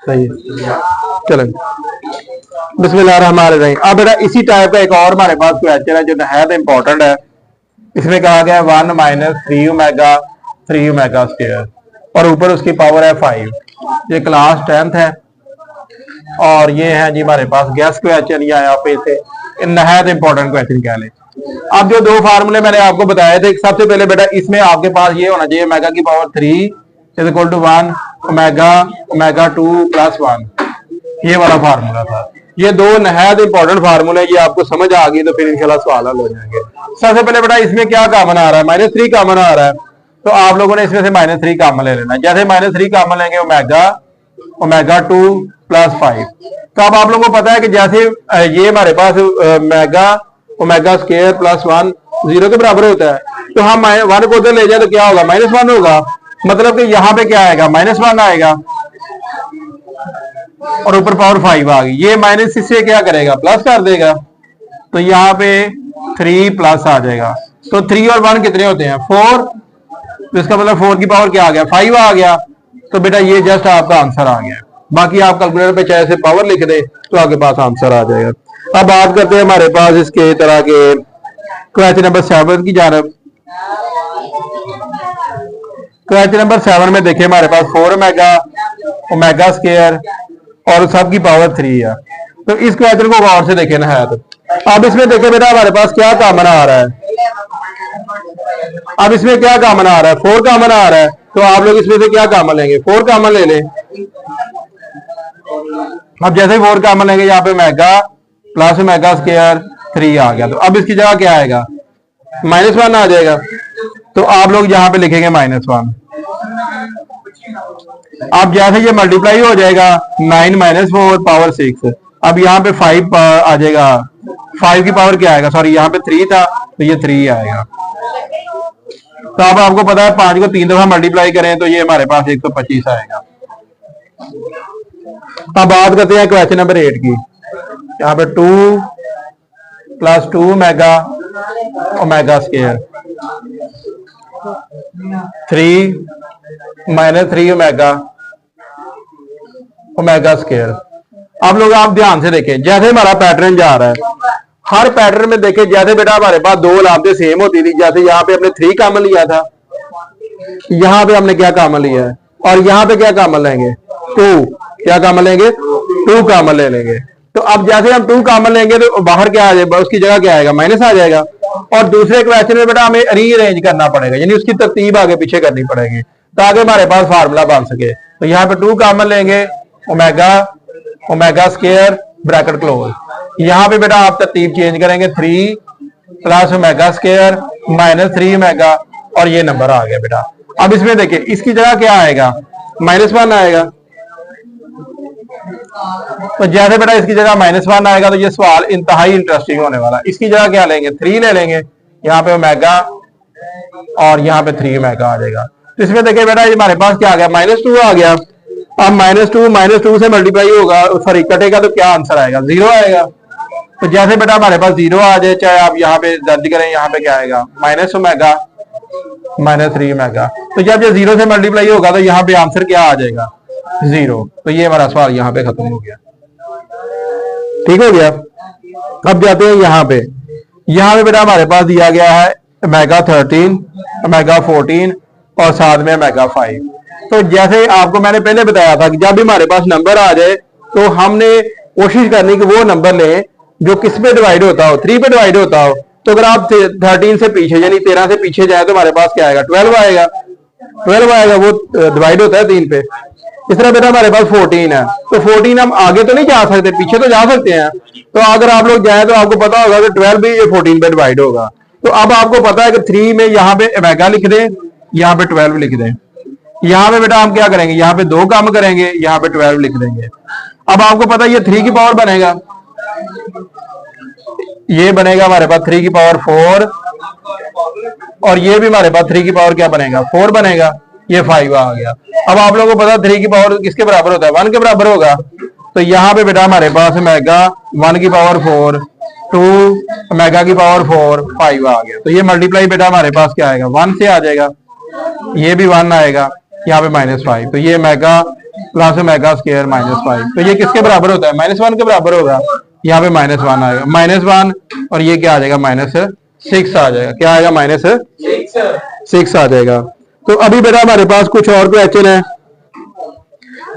सही है। चलो बिस्मिल्लाहिर्रहमानिर्रहीम। अब बेटा इसी टाइप का एक और हमारे पास क्वेश्चन है जो नहायत इंपॉर्टेंट है। इसमें कहा गया 1 - 3 ओमेगा 3 ओमेगा स्क्वायर और ऊपर उसकी पावर है 5। ये क्लास 10th है और ये है जी हमारे पास गैस क्वेश्चन या आप इसे नहायत इंपॉर्टेंट क्वेश्चन कह लें। अब जो दो फार्मूले मैंने आपको बताए थे, सबसे पहले बेटा इसमें आपके पास ये होना चाहिए ओमेगा की पावर 3 = 1 ओमेगा ओमेगा 2 + 1। ये वाला फार्मूला था। ये दो नहायत इंपॉर्टेंट फार्मूले, ये आपको समझ आ गई तो फिर इंशाल्लाह सवाल हल हो जाएंगे। सबसे पहले बेटा इसमें क्या कॉमन आ रहा है, -3 कॉमन आ रहा है, तो आप लोगों ने इसमें से -3 कॉमन ले लेना। जैसे -3 कॉमन लेंगे ओमेगा ओमेगा 2 + 5। तो अब आप लोगों को पता है कि जैसे ये हमारे पास ओमेगा ओमेगा स्क्वायर + 1 0 के बराबर होता है, तो हम 1 को उधर ले जाए तो क्या होगा, -1 होगा। मतलब कि यहाँ पे क्या आएगा, -1 आएगा और ऊपर पावर 5 आ गई। ये माइनस इससे क्या करेगा, प्लस कर देगा, तो यहाँ पे 3 प्लस आ जाएगा। तो 3 और 1 कितने होते हैं, 4। तो इसका मतलब 4 की पावर क्या आ गया, 5 आ गया। तो बेटा ये जस्ट आपका आंसर आ गया। बाकी आप कैलकुलेटर पे चाहे से पावर लिख दे तो आपके पास आंसर आ जाएगा। अब बात करते हैं हमारे पास इसके तरह के क्वेश्चन नंबर 7 की जानब। क्वेश्चन नंबर 7 में देखिए हमारे पास 4 ओमेगा ओमेगा स्क्वायर और सबकी पावर 3 है। तो इस क्वेश्चन को गौर से देखे ना है। तो अब इसमें देखे बेटा हमारे पास क्या कॉमन आ रहा है, अब इसमें क्या कॉमन आ रहा है, 4 कॉमन आ रहा है। तो आप लोग इसमें से क्या कॉमन लेंगे, 4 कॉमन ले लें। अब जैसे 4 कॉमन लेंगे यहाँ पे ओमेगा प्लस ओमेगा स्क्वायर 3 आ गया। तो अब इसकी जगह क्या आएगा, -1 आ जाएगा। तो आप लोग यहाँ पे लिखेंगे -1। अब जैसे ये मल्टीप्लाई हो जाएगा 9 - 4 पावर 6। अब यहाँ पे 5 आ जाएगा, 5 की पावर क्या आएगा, सॉरी यहाँ पे 3 था तो ये 3 आएगा। तो अब आपको पता है 5 को 3 दफा मल्टीप्लाई करें तो ये हमारे पास 125 आएगा। अब बात करते हैं क्वेश्चन नंबर 8 की। यहाँ पे 2 + 2 omega omega square 3 - 3 omega omega square. अब लोग आप ध्यान से देखें, जैसे हमारा पैटर्न जा रहा है, हर पैटर्न में देखें जैसे बेटा हमारे पास दो लाभते सेम होती थी। जैसे यहाँ पे हमने 3 कॉमन लिया था, यहाँ पे हमने क्या कॉमन लिया है, और यहाँ पे क्या कॉमन लेंगे, 2। क्या कॉमन लेंगे, 2 कॉमन ले लेंगे। तो अब जैसे हम 2 कॉमन लेंगे तो बाहर क्या आ जाएगा, उसकी जगह क्या आएगा, माइनस आ जाएगा। और दूसरे क्वेश्चन में बेटा हमें रीअरेंज करना पड़ेगा, यानी उसकी तरतीब आगे पीछे करनी पड़ेगी ताकि हमारे पास फार्मूला बन सके। तो यहाँ पे 2 कॉमन लेंगे, omega omega square bracket close. यहाँ पे बेटा आप तरतीब चेंज करेंगे, 3 + ओमेगा स्क्वायर -3 ओमेगा, और ये नंबर आ गया बेटा। अब इसमें देखिए इसकी जगह क्या आएगा, -1 आएगा। तो जैसे बेटा इसकी जगह -1 आएगा तो ये सवाल इंतहाई इंटरेस्टिंग होने वाला। इसकी जगह क्या लेंगे, 3 ले लेंगे, यहाँ पे ओमेगा और यहाँ पे 3 ओमेगा आ जाएगा। तो इसमें देखिए बेटा ये हमारे पास क्या आ गया, -2 आ गया। अब -2 से मल्टीप्लाई होगा, सॉरी कटेगा, तो क्या आंसर आएगा, 0 आएगा। तो जैसे बेटा हमारे पास 0 आ जाए, चाहे आप यहाँ पे दर्ज करें, यहाँ पे क्या आएगा, -ओमेगा -3 ओमेगा। तो जब ये 0 से मल्टीप्लाई होगा तो यहाँ पे आंसर क्या आ जाएगा, 0। तो ये हमारा सवाल यहाँ पे खत्म हो गया, ठीक हो गया। अब जाते हैं यहाँ पे बेटा हमारे पास दिया गया है ओमेगा 13 ओमेगा 14 और साथ में ओमेगा 5। तो जैसे आपको मैंने पहले बताया था कि जब भी हमारे पास नंबर आ जाए तो हमने कोशिश करनी कि वो नंबर लें जो किस पे डिवाइड होता हो, 3 पे डिवाइड होता हो। तो अगर आप 13 से पीछे यानी 13 से पीछे जाए तो हमारे पास क्या आएगा, 12 आएगा। 12 आएगा, वो डिवाइड होता है 3 पे। इस तरह बेटा हमारे पास 14 है, तो 14 हम आगे तो नहीं जा सकते, पीछे तो जा सकते हैं। तो अगर आप लोग जाए तो आपको पता होगा कि 12 भी ये 14 पे डिवाइड होगा। तो अब आपको पता है कि 3 में यहाँ पे ओमेगा लिख दें, यहाँ पे 12 लिख दें। यहाँ पे बेटा हम क्या करेंगे, यहाँ पे 2 कम करेंगे, यहाँ पे 12 लिख देंगे। अब आपको पता है ये 3 की पावर बनेगा, ये बनेगा हमारे पास 3 की पावर 4, और ये भी हमारे पास 3 की पावर क्या बनेगा, 4 बनेगा। ये 5 आ गया। अब आप लोगों को पता है 3 की पावर किसके बराबर होता है, 1 के बराबर होगा। तो यहाँ पे बेटा हमारे पास ओमेगा 1 की पावर 4, 2 ओमेगा की पावर 4, 5 आ गया। तो ये मल्टीप्लाई बेटा हमारे पास क्या आएगा, 1 से आ जाएगा, ये भी 1 आएगा, यहाँ पे -5। तो ये ओमेगा प्लस ओमेगा स्क्वायर -5। तो ये किसके बराबर होता है? -1 के बराबर होगा। यहाँ पे -1 आएगा, -1 और ये क्या आ जाएगा? -6 आ जाएगा। क्या आएगा? -6 आ जाएगा। तो अभी बेटा हमारे पास कुछ और क्वेश्चन है।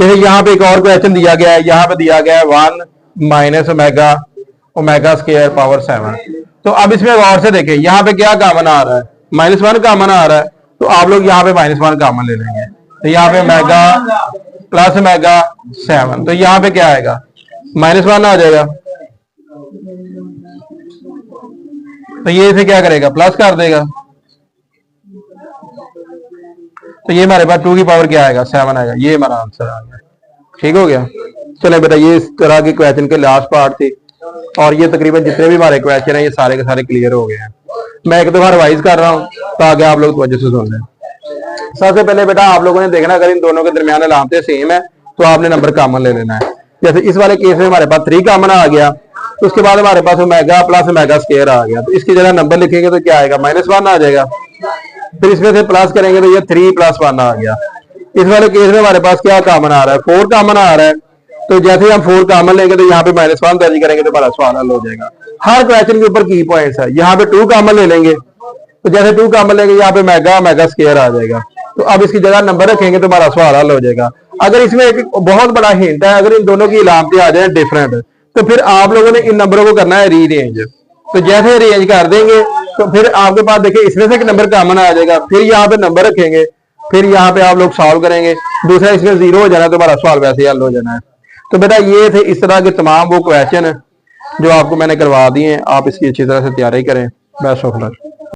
जैसे यहाँ पे एक और क्वेश्चन दिया गया है, यहाँ पे दिया गया है 1 - ओमेगा स्क्वायर पावर 7। तो अब इसमें गौर से देखें, यहाँ पे क्या कॉमन आ रहा है? -1 कॉमन आ रहा है, तो आप लोग यहाँ पे -1 कॉमन ले लेंगे। तो यहाँ पे ओमेगा प्लस ओमेगा 7, तो यहाँ पे क्या आएगा? -1 आ जाएगा। तो ये इसे क्या करेगा? प्लस कर देगा। तो ये हमारे पास 2 की पावर क्या आएगा? 7 आएगा। ये हमारा आंसर आ गया। ठीक हो गया। चले बेटा, ये इस तरह के क्वेश्चन के लास्ट पार्ट थे, और ये तकरीबन जितने भी हमारे क्वेश्चन हैं ये सारे के सारे क्लियर हो गए हैं। मैं एक दफा रिवाइज कर रहा हूँ ताकि आप लोग वजह से सुन लें। सबसे पहले बेटा आप लोगों ने देखना, अगर इन दोनों के दरमियान अलामतें सेम है तो आपने नंबर कॉमन ले लेना है। जैसे इस वाले केस में हमारे पास 3 कॉमन आ गया, तो उसके बाद हमारे पास ओमेगा प्लस ओमेगा स्क्वायर आ गया। तो इसकी जगह नंबर लिखेंगे तो क्या आएगा? -1 आ जाएगा। फिर इसमें से प्लस करेंगे तो ये 3 + 1 आ गया। इस वाले केस में हमारे पास क्या कॉमन आ रहा है? 4 कॉमन आ रहा है। तो जैसे हम 4 कॉमन लेंगे तो यहाँ पे -1 दर्ज करेंगे तो हमारा सवाल हल हो जाएगा। हर क्वेश्चन के ऊपर की पॉइंट्स है। यहाँ पे 2 कॉमन ले लेंगे, तो जैसे 2 कॉमन लेंगे यहाँ पे ओमेगा स्क्वायर आ जाएगा। तो अब इसकी जगह नंबर रखेंगे तो हमारा सवाल हल हो जाएगा। अगर इसमें एक बहुत बड़ा हिंट है, अगर इन दोनों की इलामतें आ जाए डिफरेंट, तो फिर आप लोगों ने इन नंबरों को करना है रीअरेंज। तो जैसे अरेंज कर देंगे तो फिर आपके पास देखिए इसमें से एक नंबर कॉमन आ जाएगा, फिर यहाँ पे नंबर रखेंगे, फिर यहाँ पे आप लोग सॉल्व करेंगे, दूसरा इसमें 0 हो जाना, तो हमारा सवाल वैसे हल हो जाना है। तो बेटा ये थे इस तरह के तमाम वो क्वेश्चन जो आपको मैंने करवा दिए हैं। आप इसकी अच्छी तरह से तैयारी करें। Best of luck.